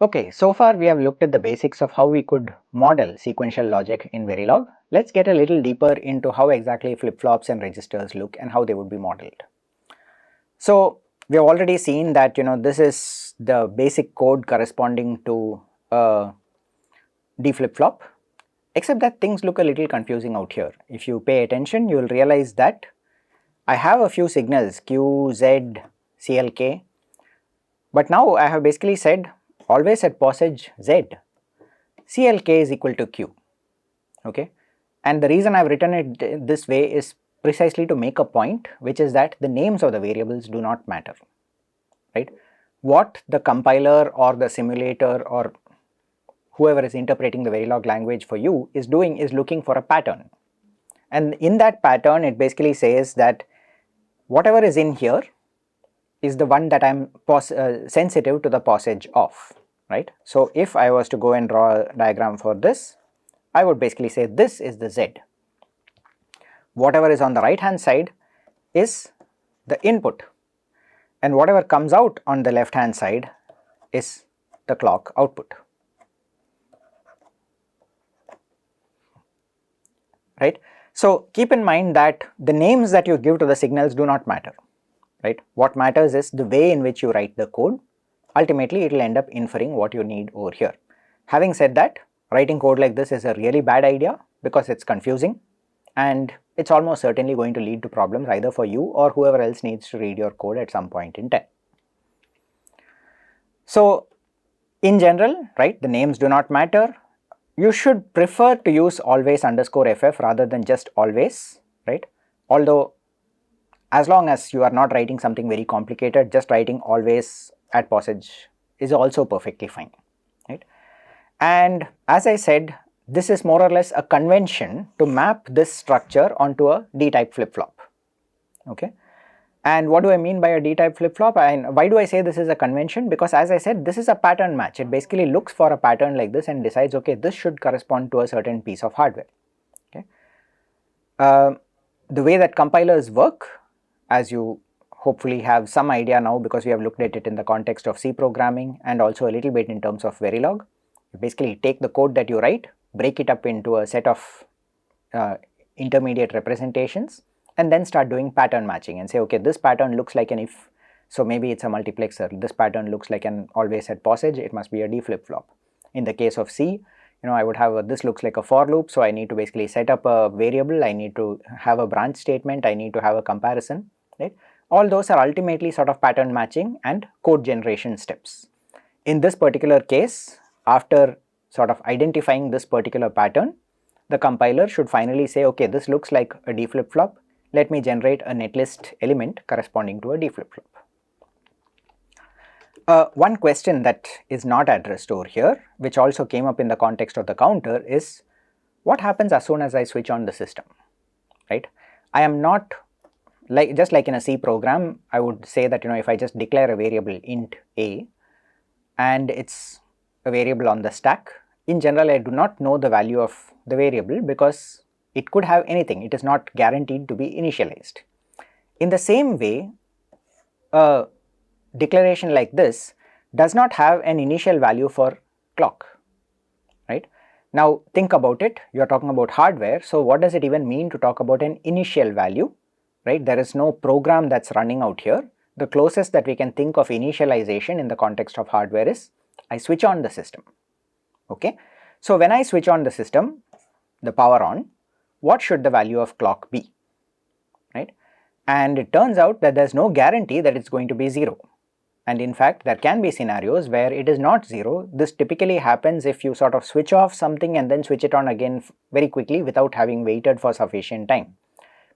Okay, so far we have looked at the basics of how we could model sequential logic in Verilog. Let's get a little deeper into how exactly flip-flops and registers look and how they would be modeled. So we have already seen that this is the basic code corresponding to a D flip-flop, except that things look a little confusing out here. If you pay attention, you will realize that I have a few signals Q, Z, CLK, but now I have basically said always at POSage Z, CLK is equal to Q, okay. And the reason I have written it this way is precisely to make a point, which is that the names of the variables do not matter, right. What the compiler or the simulator or whoever is interpreting the Verilog language for you is doing is looking for a pattern, and in that pattern it basically says that whatever is in here is the one that I am sensitive to the POSage of, right. So if I was to go and draw a diagram for this, I would basically say this is the Z. Whatever is on the right hand side is the input, and whatever comes out on the left hand side is the clock output, right. So keep in mind that the names that you give to the signals do not matter, right. What matters is the way in which you write the code. Ultimately it will end up inferring what you need over here. Having said that, writing code like this is a really bad idea because it's confusing and it's almost certainly going to lead to problems either for you or whoever else needs to read your code at some point in time. So in general, right, the names do not matter. You should prefer to use always underscore ff rather than just always, right. Although as long as you are not writing something very complicated, just writing always at POSage is also perfectly fine, right. And as I said, this is more or less a convention to map this structure onto a D-type flip-flop, okay. And what do I mean by a D-type flip-flop, and why do I say this is a convention? Because as I said, this is a pattern match. It basically looks for a pattern like this and decides, okay, this should correspond to a certain piece of hardware, okay. The way that compilers work, as you hopefully have some idea now because we have looked at it in the context of C programming and also a little bit in terms of Verilog. You basically take the code that you write, break it up into a set of intermediate representations and then start doing pattern matching and say, okay, this pattern looks like an if, so maybe it's a multiplexer. This pattern looks like an always at POSage, it must be a D flip-flop. In the case of C, I would have this looks like a for loop, so I need to basically set up a variable, I need to have a branch statement, I need to have a comparison, right. All those are ultimately sort of pattern matching and code generation steps. In this particular case, after sort of identifying this particular pattern, the compiler should finally say, okay, this looks like a D flip-flop, let me generate a netlist element corresponding to a D flip-flop. One question that is not addressed over here, which also came up in the context of the counter, is what happens as soon as I switch on the system, right. I am not just like in a C program, I would say that if I just declare a variable int a and it's a variable on the stack, in general I do not know the value of the variable because it could have anything, it is not guaranteed to be initialized. In the same way, a declaration like this does not have an initial value for clock, right. Now think about it, you are talking about hardware, so what does it even mean to talk about an initial value, right. There is no program that's running out here. The closest that we can think of initialization in the context of hardware is I switch on the system, okay. So when I switch on the system, the power on, what should the value of clock be, right. And it turns out that there is no guarantee that it's going to be 0, and in fact there can be scenarios where it is not 0. This typically happens if you sort of switch off something and then switch it on again very quickly without having waited for sufficient time,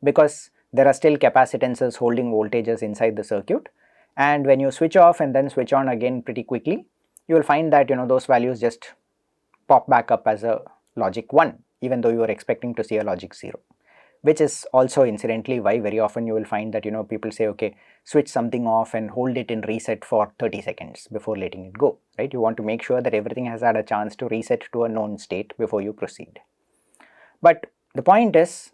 because there are still capacitances holding voltages inside the circuit, and when you switch off and then switch on again pretty quickly, you will find that those values just pop back up as a logic 1 even though you are expecting to see a logic 0, which is also incidentally why very often you will find that people say, okay, switch something off and hold it in reset for 30 seconds before letting it go, right. You want to make sure that everything has had a chance to reset to a known state before you proceed. But the point is,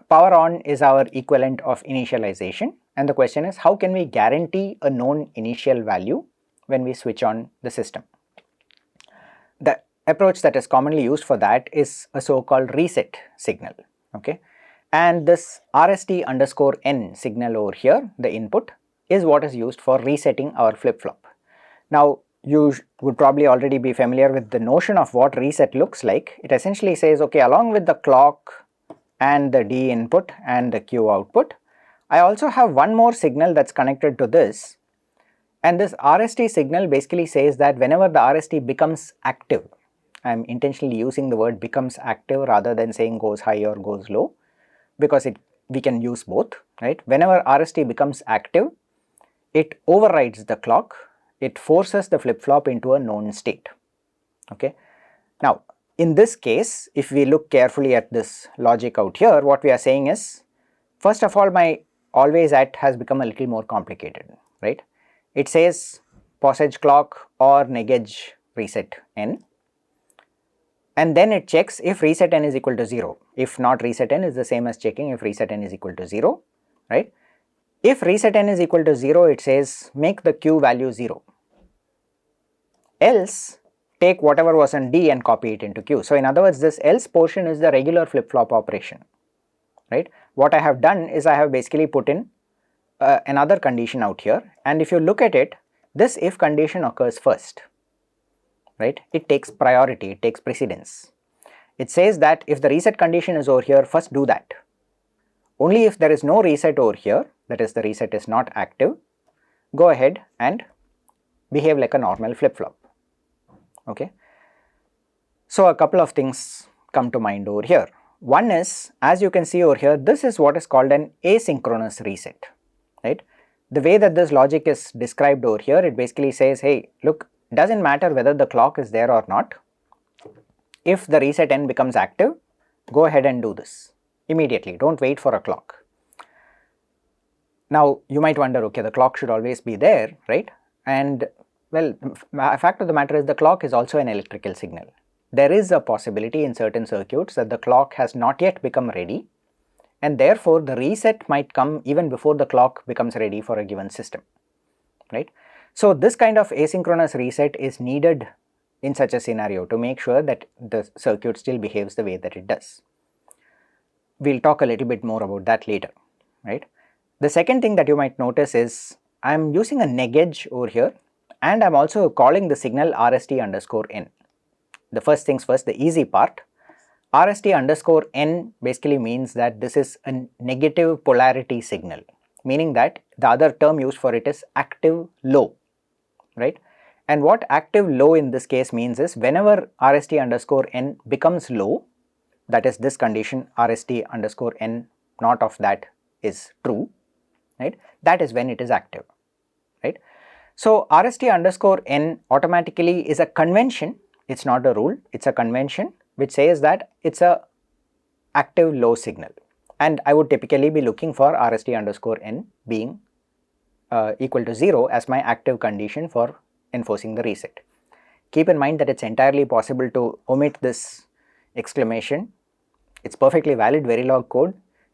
power on is our equivalent of initialization, and the question is, how can we guarantee a known initial value when we switch on the system? the approach that is commonly used for that is a so-called reset signal, okay. And this RST_n signal over here, the input, is what is used for resetting our flip-flop. Now you would probably already be familiar with the notion of what reset looks like. It essentially says, okay, along with the clock and the D input and the Q output, I also have one more signal that's connected to this, and this RST signal basically says that whenever the RST becomes active, I am intentionally using the word becomes active rather than saying goes high or goes low, because we can use both, right. Whenever RST becomes active, it overrides the clock, it forces the flip-flop into a known state, okay. Now in this case, if we look carefully at this logic out here, what we are saying is, first of all, my always at has become a little more complicated, right. It says posage clock or negedge reset n, and then it checks if reset n is equal to 0. If not, reset n is the same as checking if reset n is equal to 0, right. If reset n is equal to 0, it says make the Q value 0, else take whatever was on D and copy it into Q. So in other words, this else portion is the regular flip-flop operation, right. What I have done is I have basically put in another condition out here, and if you look at it, this if condition occurs first, right. It takes priority, it takes precedence. It says that if the reset condition is over here, first do that. Only if there is no reset over here, that is the reset is not active, go ahead and behave like a normal flip-flop, okay. So a couple of things come to mind over here. One is, as you can see over here, this is what is called an asynchronous reset, right. The way that this logic is described over here, it basically says, hey, look, doesn't matter whether the clock is there or not, if the reset n becomes active, go ahead and do this immediately, don't wait for a clock. Now you might wonder, okay, the clock should always be there, right, and well, the fact of the matter is the clock is also an electrical signal. There is a possibility in certain circuits that the clock has not yet become ready, and therefore the reset might come even before the clock becomes ready for a given system, right. So this kind of asynchronous reset is needed in such a scenario to make sure that the circuit still behaves the way that it does. We will talk a little bit more about that later, right. The second thing that you might notice is I am using a negedge over here, and I am also calling the signal RST_n. The first things first, the easy part, RST_n basically means that this is a negative polarity signal, meaning that the other term used for it is active low, right. And what active low in this case means is whenever RST_n becomes low, that is this condition RST_n not of that is true, right, that is when it is active, right. So RST_n automatically is a convention, it is not a rule, it is a convention which says that it is a active low signal, and I would typically be looking for RST_n being equal to 0 as my active condition for enforcing the reset. Keep in mind that it is entirely possible to omit this exclamation, it is perfectly valid Verilog code,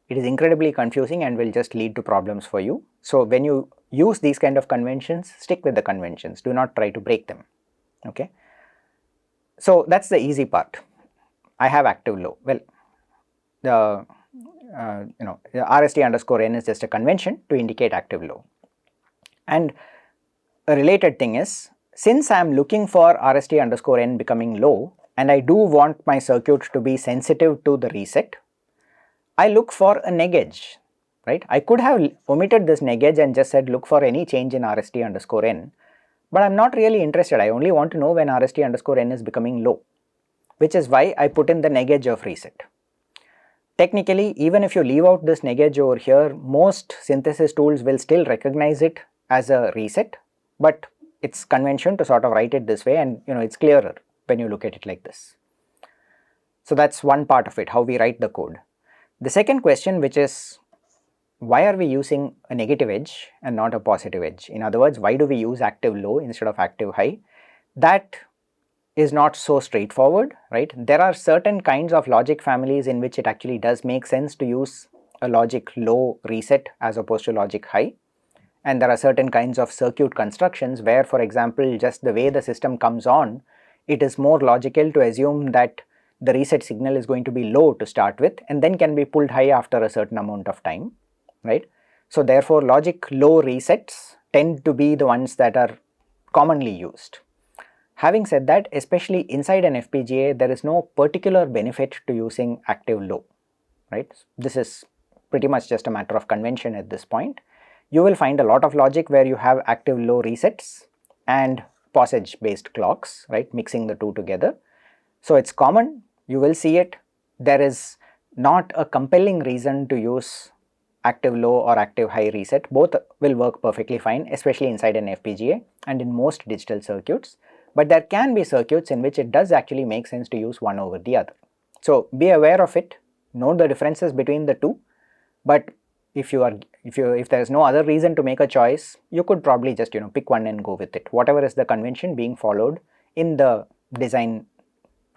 it is incredibly confusing and will just lead to problems for you. So when you use these kind of conventions, stick with the conventions, do not try to break them, okay. So that is the easy part, I have active low. Well, the the RST_n is just a convention to indicate active low. And a related thing is, since I am looking for RST_n becoming low and I do want my circuit to be sensitive to the reset, I look for a negedge, right. I could have omitted this negedge and just said look for any change in RST_n, but I am not really interested, I only want to know when RST_n is becoming low, which is why I put in the negedge of reset. Technically, even if you leave out this negedge over here, most synthesis tools will still recognize it as a reset, but it is convention to sort of write it this way, and it is clearer when you look at it like this. So that is one part of it, how we write the code. The second question, which is why are we using a negative edge and not a positive edge? In other words, why do we use active low instead of active high? That is not so straightforward, right. There are certain kinds of logic families in which it actually does make sense to use a logic low reset as opposed to logic high, and there are certain kinds of circuit constructions where, for example, just the way the system comes on, it is more logical to assume that the reset signal is going to be low to start with and then can be pulled high after a certain amount of time, right. So therefore logic low resets tend to be the ones that are commonly used. Having said that, especially inside an FPGA, there is no particular benefit to using active low, right. This is pretty much just a matter of convention at this point. You will find a lot of logic where you have active low resets and passage based clocks, right, mixing the two together. So it's common, you will see it. There is not a compelling reason to use active low or active high reset. Both will work perfectly fine, especially inside an FPGA and in most digital circuits. But there can be circuits in which it does actually make sense to use one over the other. So be aware of it, know the differences between the two, but if there is no other reason to make a choice, you could probably just pick one and go with it, whatever is the convention being followed in the design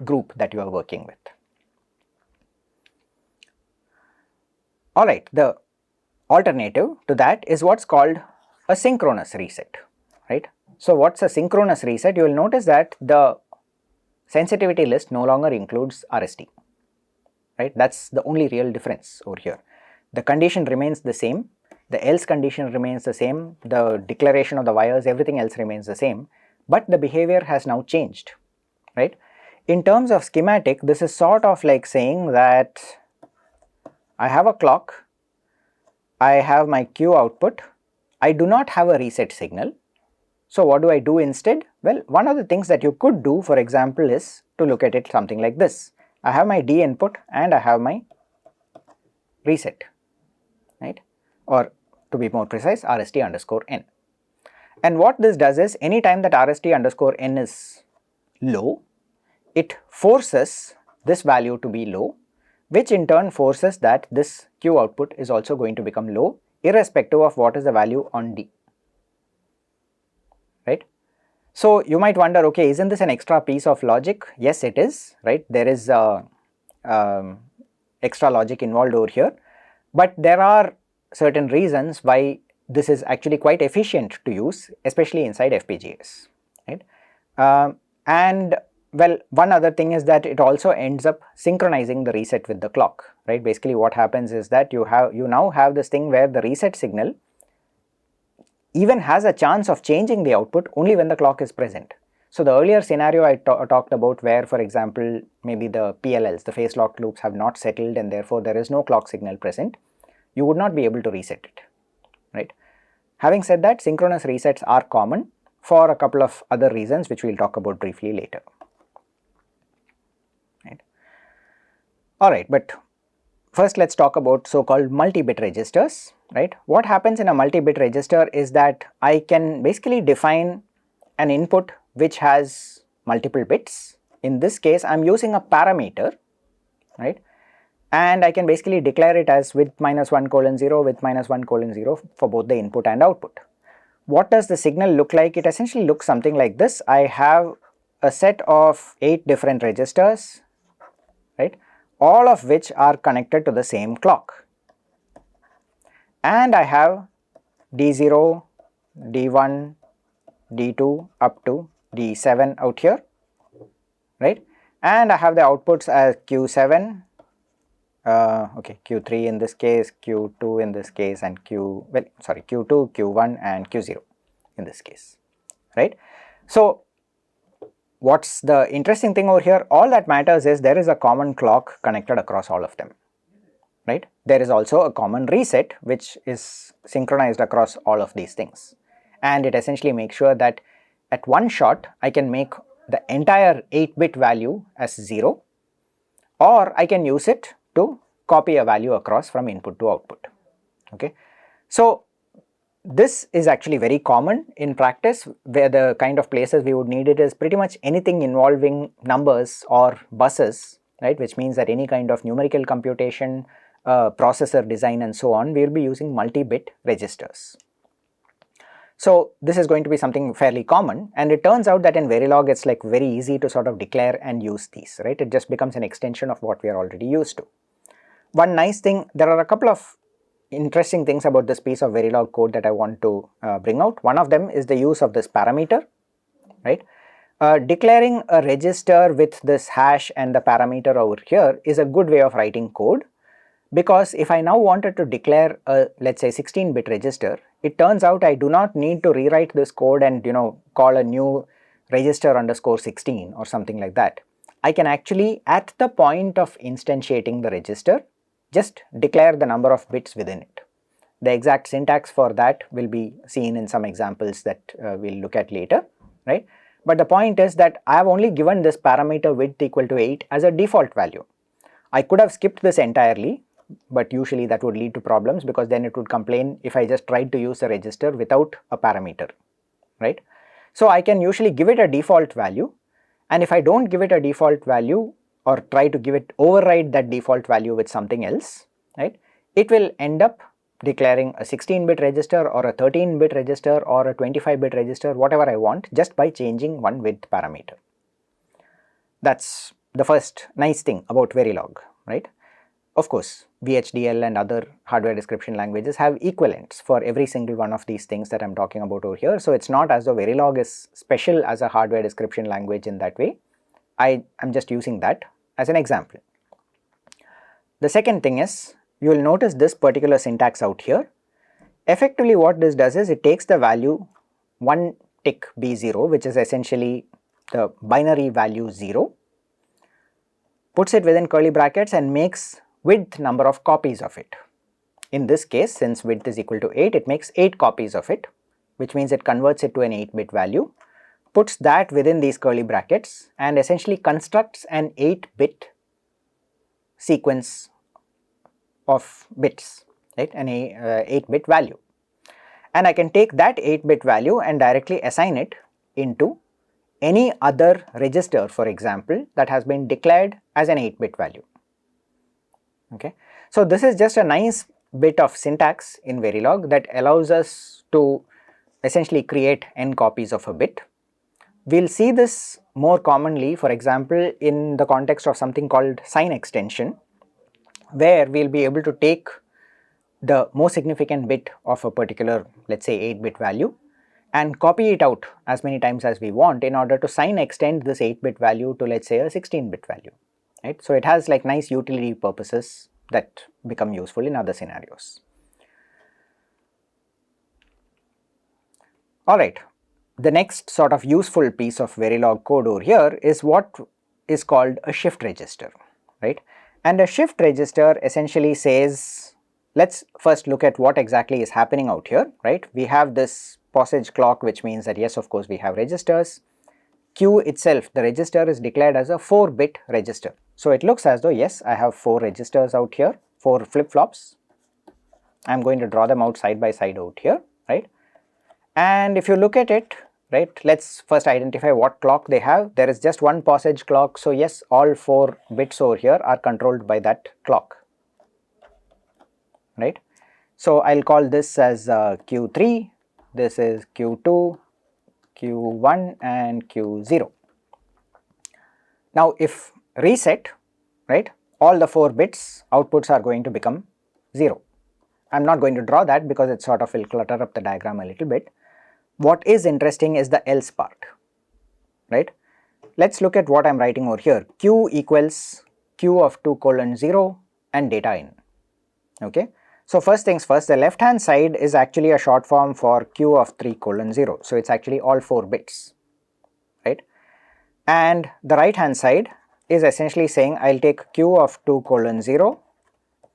group that you are working with. Alright, the alternative to that is what's called a synchronous reset, right. So what's a synchronous reset? You will notice that the sensitivity list no longer includes RST, right. That's the only real difference over here. The condition remains the same, the else condition remains the same, the declaration of the wires, everything else remains the same, but the behavior has now changed, right. In terms of schematic, this is sort of like saying that I have a clock, I have my Q output, I do not have a reset signal. So what do I do instead? Well, one of the things that you could do, for example, is to look at it something like this. I have my D input and I have my reset, right, or to be more precise, RST underscore n. And what this does is, any time that RST underscore n is low, it forces this value to be low, which in turn forces that this Q output is also going to become low, irrespective of what is the value on D, right. So you might wonder, okay, isn't this an extra piece of logic? Yes, it is, right. There is extra logic involved over here, but there are certain reasons why this is actually quite efficient to use, especially inside FPGAs, right. And well, one other thing is that it also ends up synchronizing the reset with the clock, right. Basically what happens is that you now have this thing where the reset signal even has a chance of changing the output only when the clock is present. So the earlier scenario I talked about, where for example maybe the PLLs, the phase lock loops, have not settled and therefore there is no clock signal present, you would not be able to reset it, right. Having said that, synchronous resets are common for a couple of other reasons which we will talk about briefly later, right. Alright, but first let's talk about so-called multi-bit registers, right. What happens in a multi-bit register is that I can basically define an input which has multiple bits. In this case I am using a parameter, right, and I can basically declare it as with -1:0, with -1:0 for both the input and output. What does the signal look like? It essentially looks something like this. I have a set of 8 different registers, right, all of which are connected to the same clock, and I have D0, D1, D2 up to D7 out here, right, and I have the outputs as Q7, okay, Q3 in this case, Q2 in this case, and Q2, Q1 and Q0 in this case, right. So what's the interesting thing over here? All that matters is there is a common clock connected across all of them, right. There is also a common reset which is synchronized across all of these things, and it essentially makes sure that at one shot I can make the entire 8-bit value as 0, or I can use it to copy a value across from input to output, okay. So this is actually very common in practice, where the kind of places we would need it is pretty much anything involving numbers or buses, right, which means that any kind of numerical computation, processor design and so on, we will be using multi-bit registers. So this is going to be something fairly common, and it turns out that in Verilog it's like very easy to sort of declare and use these, right. It just becomes an extension of what we are already used to. One nice thing, there are a couple of interesting things about this piece of Verilog code that I want to bring out. One of them is the use of this parameter, right. Declaring a register with this hash and the parameter over here is a good way of writing code, because if I now wanted to declare a, let's say, 16-bit register, it turns out I do not need to rewrite this code and call a new register underscore 16 or something like that. I can actually, at the point of instantiating the register, just declare the number of bits within it. The exact syntax for that will be seen in some examples that we'll look at later, right? But the point is that I have only given this parameter width equal to 8 as a default value. I could have skipped this entirely, but usually that would lead to problems, because then it would complain if I just tried to use a register without a parameter, right? So I can usually give it a default value, and if I don't give it a default value or try to override that default value with something else, right, it will end up declaring a 16-bit register or a 13-bit register or a 25-bit register, whatever I want, just by changing one width parameter. That's the first nice thing about Verilog, right? Of course, VHDL and other hardware description languages have equivalents for every single one of these things that I'm talking about over here. So it's not as though Verilog is special as a hardware description language in that way. I am just using that as an example. The second thing is, you will notice this particular syntax out here. Effectively what this does is it takes the value 1 tick B0, which is essentially the binary value 0, puts it within curly brackets and makes width number of copies of it. In this case, since width is equal to 8, it makes 8 copies of it, which means it converts it to an 8-bit value, puts that within these curly brackets and essentially constructs an 8-bit sequence of bits, right, an 8-bit value. And I can take that 8-bit value and directly assign it into any other register, for example, that has been declared as an 8-bit value. Okay. So this is just a nice bit of syntax in Verilog that allows us to essentially create n copies of a bit. We'll see this more commonly, for example, in the context of something called sign extension, where we'll be able to take the most significant bit of a particular, let's say, 8-bit value and copy it out as many times as we want in order to sign extend this 8-bit value to, let's say, a 16-bit value, right? So it has like nice utility purposes that become useful in other scenarios. Alright, the next sort of useful piece of Verilog code over here is what is called a shift register, right? And a shift register essentially says, let's first look at what exactly is happening out here, right? We have this passage clock, which means that yes, of course, we have registers. Q itself, the register, is declared as a 4-bit register. So it looks as though, yes, I have 4 registers out here, 4 flip-flops. I'm going to draw them out side by side out here, right? And if you look at it, right, let's first identify what clock they have. There is just one passage clock, so yes, all 4 bits over here are controlled by that clock, right? So I'll call this as Q3, this is Q2, Q1 and Q0. Now if reset, right, all the 4 bits outputs are going to become 0. I'm not going to draw that because it sort of will clutter up the diagram a little bit. What is interesting is the else part, right? Let's look at what I'm writing over here. Q equals Q of 2 colon 0 and data in, okay? So first things first, the left hand side is actually a short form for Q of 3 colon 0. So it's actually all 4 bits, right? And the right hand side is essentially saying I'll take Q of 2 colon 0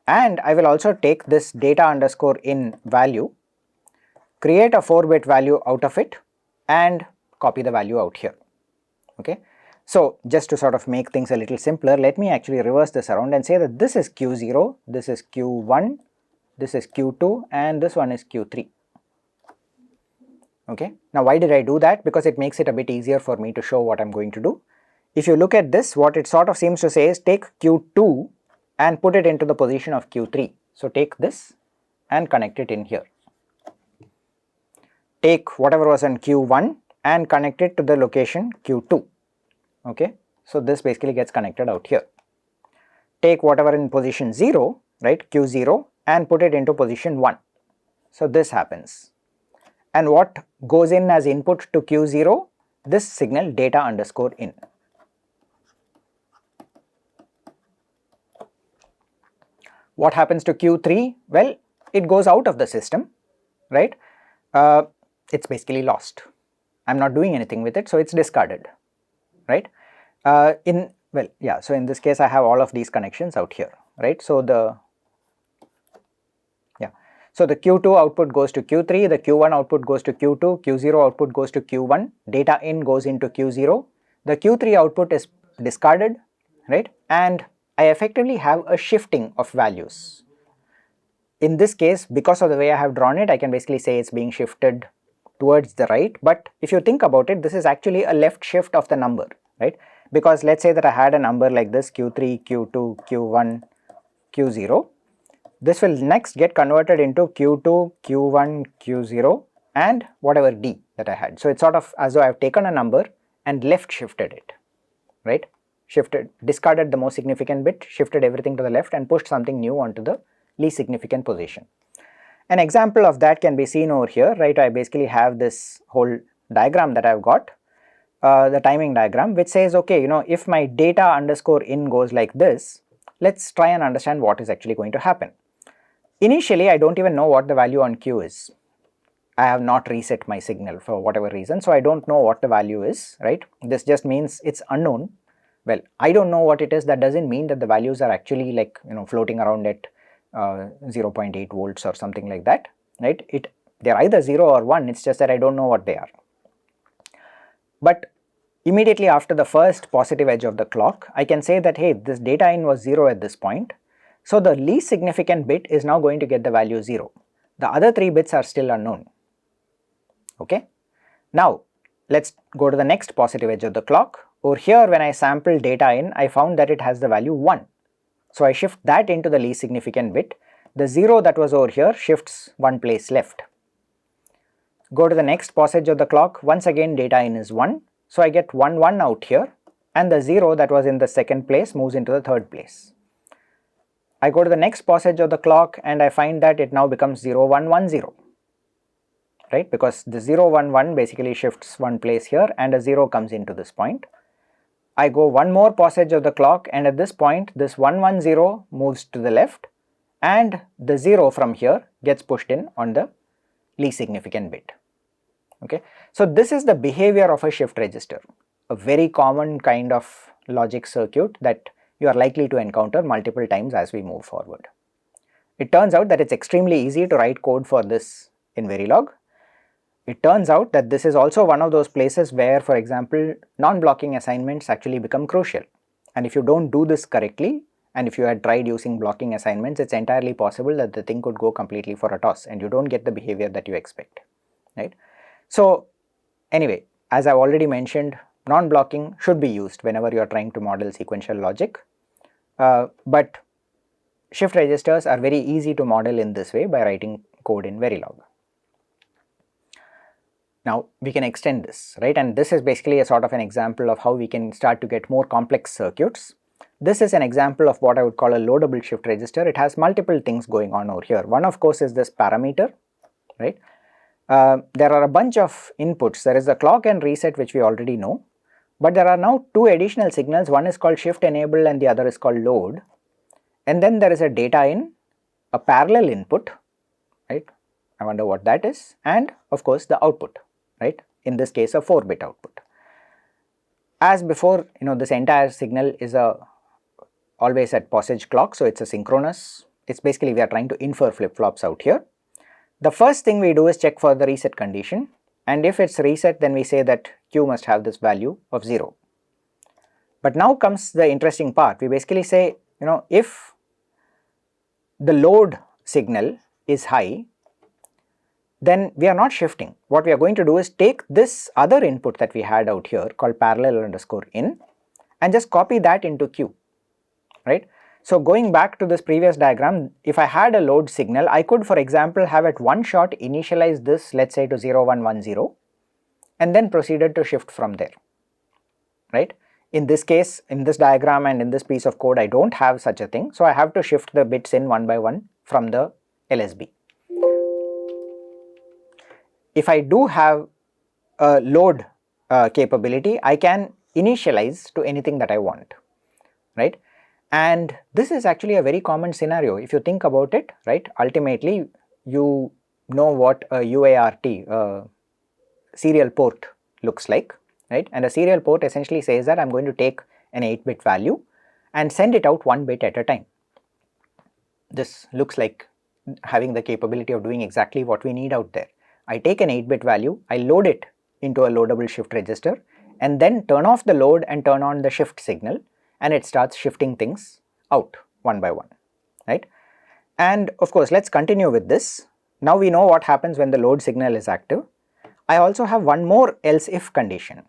and I will also take this data underscore in value, create a 4-bit value out of it and copy the value out here, okay? So just to sort of make things a little simpler, let me actually reverse this around and say that this is Q0, this is Q1, this is Q2 and this one is Q3, okay? Now why did I do that? Because it makes it a bit easier for me to show what I'm going to do. If you look at this, what it sort of seems to say is take Q2 and put it into the position of Q3. So take this and connect it in here. Take whatever was in Q1 and connect it to the location Q2, okay? So this basically gets connected out here. Take whatever in position 0, right, Q0, and put it into position 1. So this happens. And what goes in as input to Q0? this signal data underscore in. What happens to Q3? Well, it goes out of the system, right? It's basically lost. I'm not doing anything with it, so it's discarded, right? So in this case I have all of these connections out here, right? So the Q2 output goes to Q3, the Q1 output goes to Q2, Q0 output goes to Q1, data in goes into Q0, the Q3 output is discarded, right? And I effectively have a shifting of values. In this case, because of the way I have drawn it, I can basically say it's being shifted towards the right, but if you think about it, this is actually a left shift of the number, right? Because let's say that I had a number like this, Q3, Q2, Q1, Q0, this will next get converted into Q2, Q1, Q0 and whatever D that I had. So it's sort of as though I've taken a number and left shifted it, right? Discarded the most significant bit, shifted everything to the left and pushed something new onto the least significant position. An example of that can be seen over here, right? I basically have this whole diagram that I've got, the timing diagram, which says, okay, if my data underscore in goes like this, let's try and understand what is actually going to happen. Initially, I don't even know what the value on Q is. I have not reset my signal for whatever reason, so I don't know what the value is, right? This just means it's unknown. Well, I don't know what it is. That doesn't mean that the values are actually like, floating around at 0.8 volts or something like that, right? They're either 0 or 1, it's just that I don't know what they are. But immediately after the first positive edge of the clock, I can say that, hey, this data in was 0 at this point. So the least significant bit is now going to get the value 0. The other 3 bits are still unknown. Okay. Now let's go to the next positive edge of the clock. Over here, when I sample data in, I found that it has the value 1. So I shift that into the least significant bit. The 0 that was over here shifts 1 place left. Go to the next passage of the clock, once again data in is 1. So I get 1 1 out here and the 0 that was in the second place moves into the third place. I go to the next passage of the clock and I find that it now becomes 0 1 1 0, right? Because the 0 1 1 basically shifts 1 place here and a 0 comes into this point. I go one more passage of the clock and at this point this 1 1 0 moves to the left and the 0 from here gets pushed in on the least significant bit. Okay, so this is the behavior of a shift register, a very common kind of logic circuit that you are likely to encounter multiple times as we move forward. It turns out that it's extremely easy to write code for this in Verilog. It turns out that this is also one of those places where, for example, non-blocking assignments actually become crucial. And if you don't do this correctly, and if you had tried using blocking assignments, it's entirely possible that the thing could go completely for a toss and you don't get the behavior that you expect, right? So anyway, as I've already mentioned, non-blocking should be used whenever you are trying to model sequential logic. But shift registers are very easy to model in this way by writing code in Verilog. Now we can extend this, right? And this is basically a sort of an example of how we can start to get more complex circuits. This is an example of what I would call a loadable shift register. It has multiple things going on over here. One of course is this parameter, right? There are a bunch of inputs. There is the clock and reset, which we already know. But there are now 2 additional signals. One is called shift enable and the other is called load. And then there is a data in, a parallel input, right? I wonder what that is, and of course the output, right? In this case a 4-bit output. As before, this entire signal is always at passage clock, so it's a synchronous. It's basically we are trying to infer flip-flops out here. The first thing we do is check for the reset condition, and if it's reset then we say that Q must have this value of 0. But now comes the interesting part. We basically say, if the load signal is high, then we are not shifting. What we are going to do is take this other input that we had out here called parallel underscore in and just copy that into Q, right? So going back to this previous diagram, if I had a load signal, I could, for example, have at one shot initialize this, let's say, to 0 1 1 0 and then proceeded to shift from there, right? In this case, in this diagram and in this piece of code, I don't have such a thing, so I have to shift the bits in one by one from the LSB. If I do have a load capability, I can initialize to anything that I want, right? And this is actually a very common scenario if you think about it, right? Ultimately, you know what a UART, serial port, looks like, right? And a serial port essentially says that I'm going to take an 8-bit value and send it out 1 bit at a time. This looks like having the capability of doing exactly what we need out there. I take an 8-bit value, I load it into a loadable shift register, and then turn off the load and turn on the shift signal, and it starts shifting things out one by one, right? And of course, let's continue with this. Now we know what happens when the load signal is active. I also have one more else if condition,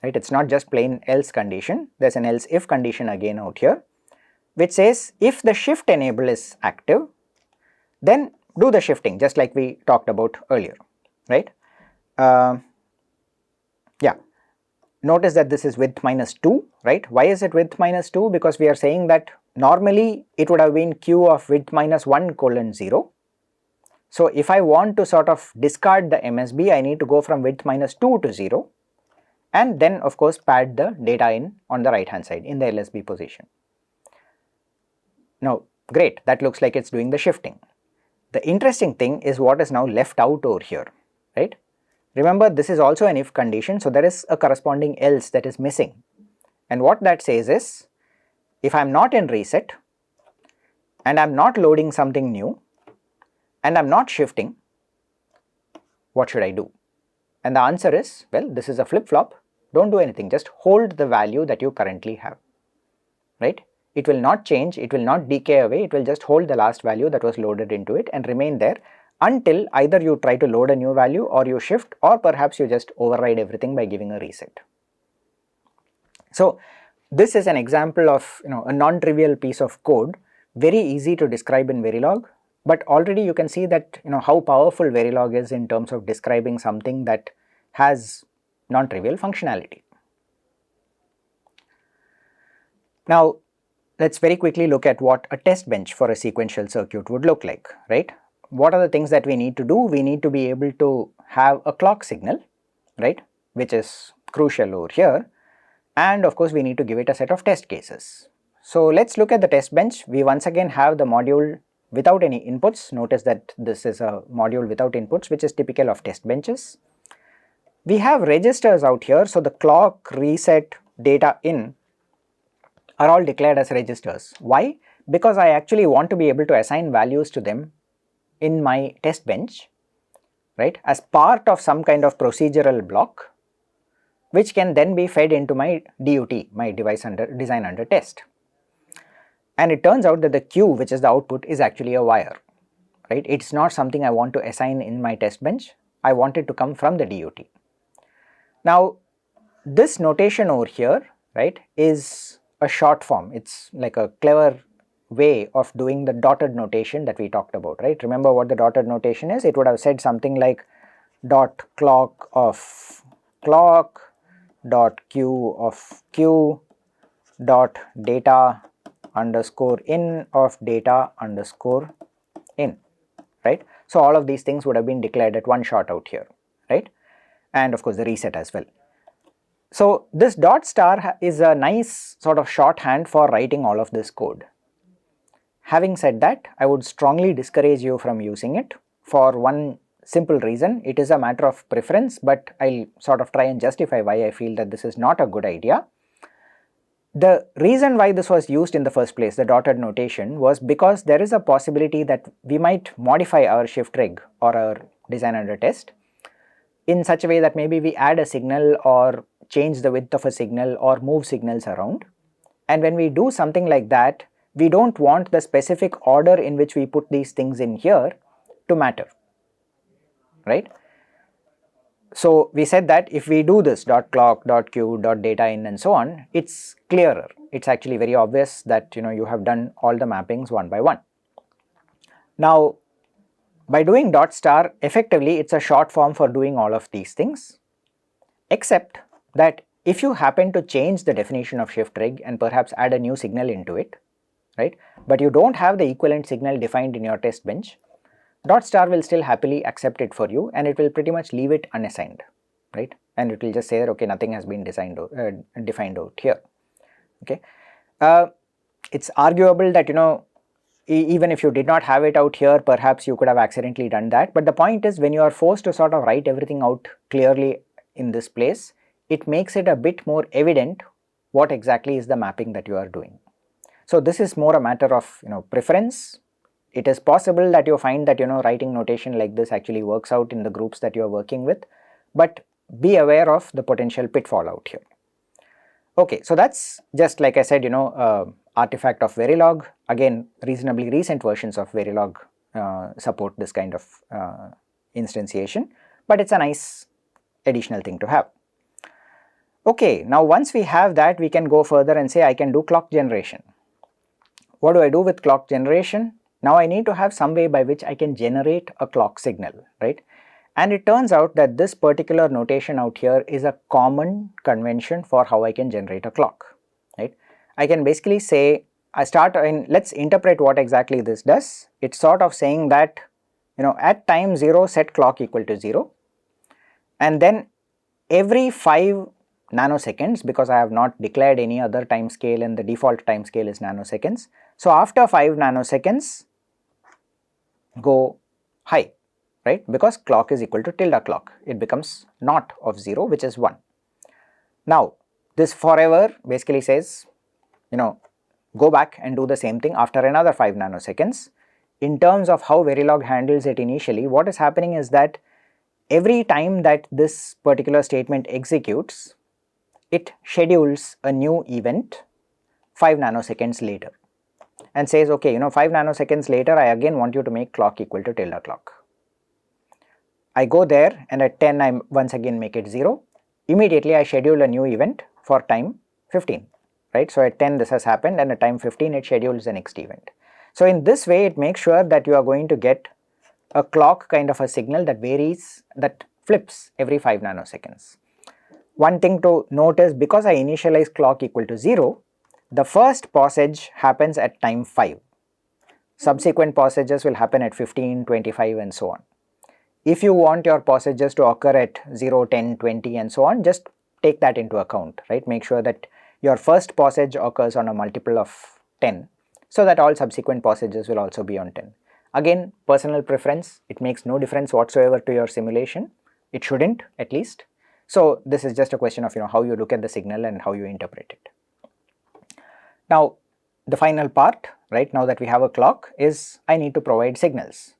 right? It's not just plain else condition, there's an else if condition again out here, which says if the shift enable is active, then do the shifting just like we talked about earlier, right? Yeah, notice that this is width minus 2, right? Why is it width minus 2? Because we are saying that normally it would have been q of width minus 1 colon 0. So if I want to sort of discard the MSB, I need to go from width minus 2 to 0, and then of course pad the data in on the right hand side in the LSB position. Now great, that looks like it's doing the shifting. The interesting thing is what is now left out over here, right? Remember, this is also an if condition, so there is a corresponding else that is missing. And what that says is, if I am not in reset, and I am not loading something new, and I am not shifting, what should I do? And the answer is, well, this is a flip-flop, don't do anything, just hold the value that you currently have, right? It will not change, it will not decay away, it will just hold the last value that was loaded into it and remain there until either you try to load a new value or you shift, or perhaps you just override everything by giving a reset. So this is an example of a non-trivial piece of code, very easy to describe in Verilog, but already you can see that how powerful Verilog is in terms of describing something that has non-trivial functionality. Now let's very quickly look at what a test bench for a sequential circuit would look like, right? What are the things that we need to do? We need to be able to have a clock signal, right, which is crucial over here, and of course we need to give it a set of test cases. So let's look at the test bench. We once again have the module without any inputs. Notice that this is a module without inputs, which is typical of test benches. We have registers out here, so the clock, reset, data in are all declared as registers. Why? Because I actually want to be able to assign values to them in my test bench, right, as part of some kind of procedural block, which can then be fed into my DUT, my design under test. And it turns out that the Q, which is the output, is actually a wire, right? It's not something I want to assign in my test bench, I want it to come from the DUT. Now this notation over here, right, is a short form. It's like a clever way of doing the dotted notation that we talked about, right? Remember what the dotted notation is? It would have said something like dot clock of clock, dot q of q, dot data underscore in of data underscore in, right? So all of these things would have been declared at one shot out here, right? And of course the reset as well. So this dot star is a nice sort of shorthand for writing all of this code. Having said that, I would strongly discourage you from using it for one simple reason. It is a matter of preference, but I'll sort of try and justify why I feel that this is not a good idea. The reason why this was used in the first place, the dotted notation, was because there is a possibility that we might modify our shift reg or our design under test in such a way that maybe we add a signal or change the width of a signal or move signals around. And when we do something like that, we don't want the specific order in which we put these things in here to matter, right? So we said that if we do this dot clock, dot q, dot data in and so on, it's clearer. It's actually very obvious that you have done all the mappings one by one. Now by doing dot star, effectively it's a short form for doing all of these things, except that if you happen to change the definition of shift reg and perhaps add a new signal into it, right, but you don't have the equivalent signal defined in your test bench, dot star will still happily accept it for you and it will pretty much leave it unassigned, right? And it will just say that okay, nothing has been defined out here. Okay, it's arguable that even if you did not have it out here, perhaps you could have accidentally done that. But the point is, when you are forced to sort of write everything out clearly in this place, it makes it a bit more evident what exactly is the mapping that you are doing. So this is more a matter of preference. It is possible that you find that writing notation like this actually works out in the groups that you are working with, but be aware of the potential pitfall out here. Okay, so that's just like I said, artifact of Verilog. Again, reasonably recent versions of Verilog support this kind of instantiation, but it's a nice additional thing to have. Okay, now once we have that, we can go further and say I can do clock generation. What do I do with clock generation? Now I need to have some way by which I can generate a clock signal, right? And it turns out that this particular notation out here is a common convention for how I can generate a clock, right? I can basically say, let's interpret what exactly this does. It's sort of saying that, at time 0 set clock equal to 0, and then every 5 nanoseconds, because I have not declared any other time scale and the default time scale is nanoseconds. So after 5 nanoseconds, go high, right? Because clock is equal to tilde clock, it becomes not of 0, which is 1. Now this forever basically says, go back and do the same thing after another 5 nanoseconds. In terms of how Verilog handles it initially, what is happening is that every time that this particular statement executes, it schedules a new event 5 nanoseconds later and says, okay, 5 nanoseconds later I again want you to make clock equal to tilde clock. I go there and at 10 I once again make it 0. Immediately I schedule a new event for time 15, right? So at 10 this has happened and at time 15 it schedules the next event. So in this way it makes sure that you are going to get a clock kind of a signal that varies, that flips every 5 nanoseconds. One thing to note is, because I initialize clock equal to 0, the first passage happens at time 5. Subsequent passages will happen at 15, 25 and so on. If you want your passages to occur at 0, 10, 20 and so on, just take that into account, right? Make sure that your first passage occurs on a multiple of 10, so that all subsequent passages will also be on 10. Again, personal preference, it makes no difference whatsoever to your simulation. It shouldn't, at least. So this is just a question of how you look at the signal and how you interpret it. Now the final part, right, now that we have a clock, is I need to provide signals.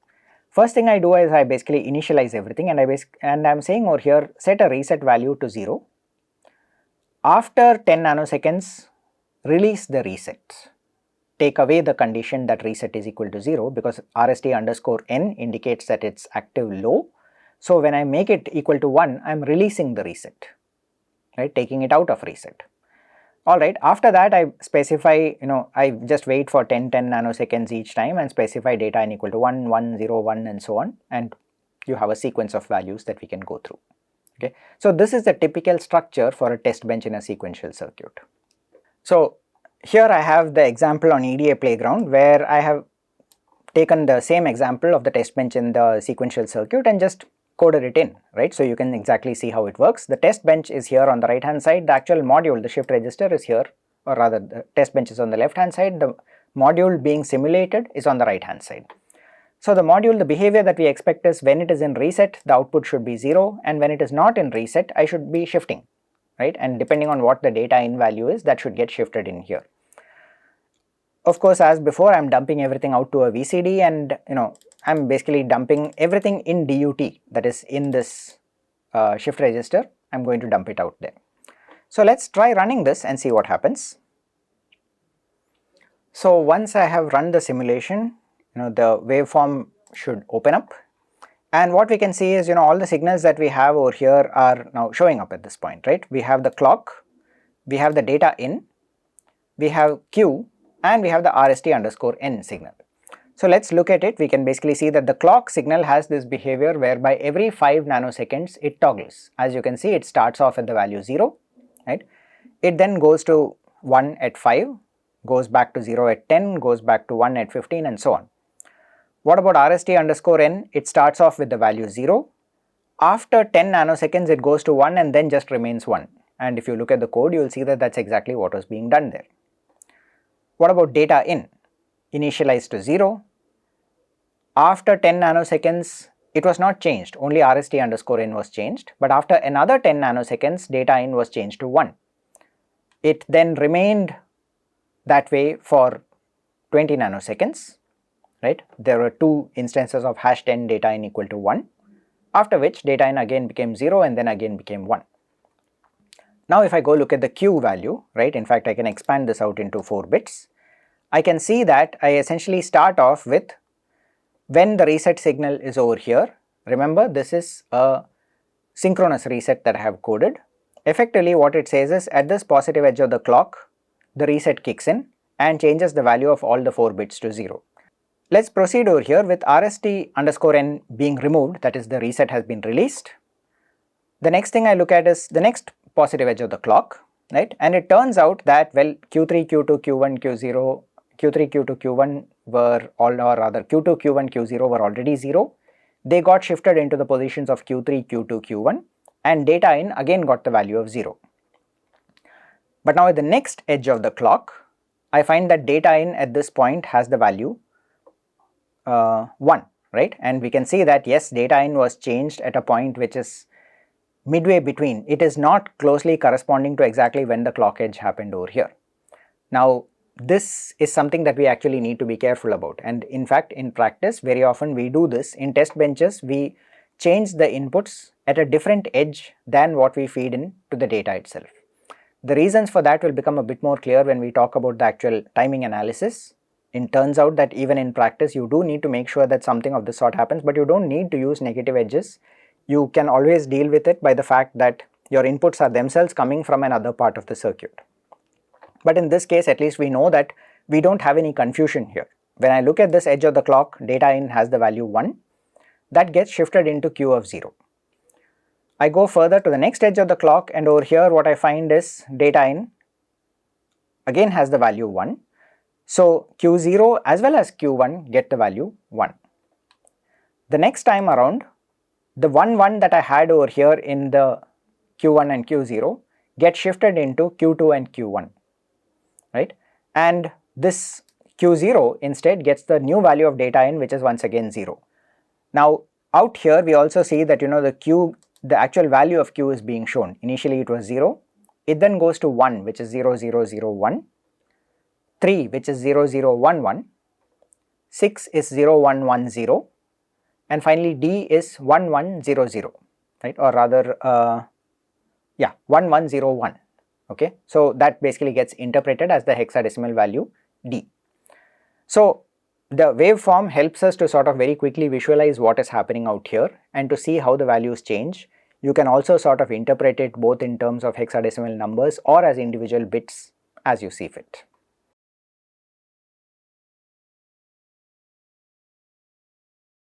First thing I do is I basically initialize everything, and I'm saying over here set a reset value to 0. After 10 nanoseconds, release the reset. Take away the condition that reset is equal to 0, because RST_n indicates that it's active low. So when I make it equal to 1, I'm releasing the reset, right, taking it out of reset. Alright, after that I specify, I just wait for 10 nanoseconds each time and specify data n equal to 1, 1, 0, 1 and so on, and you have a sequence of values that we can go through. Okay, so this is the typical structure for a test bench in a sequential circuit. So here I have the example on EDA Playground where I have taken the same example of the test bench in the sequential circuit and just coded it in, right? So you can exactly see how it works. The test bench is here on the right hand side, the actual module, the shift register is here, or rather the test bench is on the left hand side, the module being simulated is on the right hand side. So the module, the behavior that we expect is when it is in reset, the output should be 0, and when it is not in reset, I should be shifting, right? And depending on what the data in value is, that should get shifted in here. Of course, as before, I'm dumping everything out to a VCD, and I'm basically dumping everything in DUT, that is in this shift register. I'm going to dump it out there. So let's try running this and see what happens. So once I have run the simulation, the waveform should open up, and what we can see is all the signals that we have over here are now showing up at this point, right? We have the clock, we have the data in, we have Q, and we have the RST_n signal. So let's look at it. We can basically see that the clock signal has this behavior whereby every 5 nanoseconds it toggles. As you can see, it starts off at the value 0, right? It then goes to 1 at 5, goes back to 0 at 10, goes back to 1 at 15 and so on. What about RST_n? It starts off with the value 0. After 10 nanoseconds it goes to 1 and then just remains 1, and if you look at the code you will see that that's exactly what was being done there. What about data in? Initialized to 0. After 10 nanoseconds it was not changed, only RST_n was changed, but after another 10 nanoseconds data in was changed to 1. It then remained that way for 20 nanoseconds, right? There were 2 instances of #10 data in equal to 1, after which data in again became 0 and then again became 1. Now if I go look at the Q value, right, in fact I can expand this out into 4 bits, I can see that I essentially start off with when the reset signal is over here. Remember, this is a synchronous reset that I have coded. Effectively what it says is at this positive edge of the clock, the reset kicks in and changes the value of all the 4 bits to 0. Let's proceed over here with RST_n being removed, that is the reset has been released. The next thing I look at is the next positive edge of the clock, right, and it turns out that, well, Q3, Q2, Q1, Q0, Q3, Q2, Q1 were all, or rather Q2, Q1, Q0 were already 0. They got shifted into the positions of Q3, Q2, Q1 and data in again got the value of 0. But now at the next edge of the clock, I find that data in at this point has the value 1, right, and we can see that yes, data in was changed at a point which is midway between. It is not closely corresponding to exactly when the clock edge happened over here. Now this is something that we actually need to be careful about, and in fact in practice very often we do this. In test benches we change the inputs at a different edge than what we feed in to the data itself. The reasons for that will become a bit more clear when we talk about the actual timing analysis. It turns out that even in practice you do need to make sure that something of this sort happens, but you don't need to use negative edges. You can always deal with it by the fact that your inputs are themselves coming from another part of the circuit. But in this case at least we know that we don't have any confusion here. When I look at this edge of the clock, data in has the value 1, that gets shifted into Q of 0. I go further to the next edge of the clock and over here what I find is data in again has the value 1. So Q0 as well as Q1 get the value 1. The next time around, the 1, 1 that I had over here in the Q1 and Q0 get shifted into Q2 and Q1, right, and this Q0 instead gets the new value of data in, which is once again 0. Now out here we also see that the actual value of Q is being shown. Initially it was 0, it then goes to 1 which is 0, 0, 0, 1, 3 which is 0, 0, 1, 1, 6 is 0, 1, 1, 0, and finally D is 1, 1, 0, 0, right, or rather 1, 1, 0, 1, okay. So that basically gets interpreted as the hexadecimal value D. So the waveform helps us to sort of very quickly visualize what is happening out here and to see how the values change. You can also sort of interpret it both in terms of hexadecimal numbers or as individual bits as you see fit.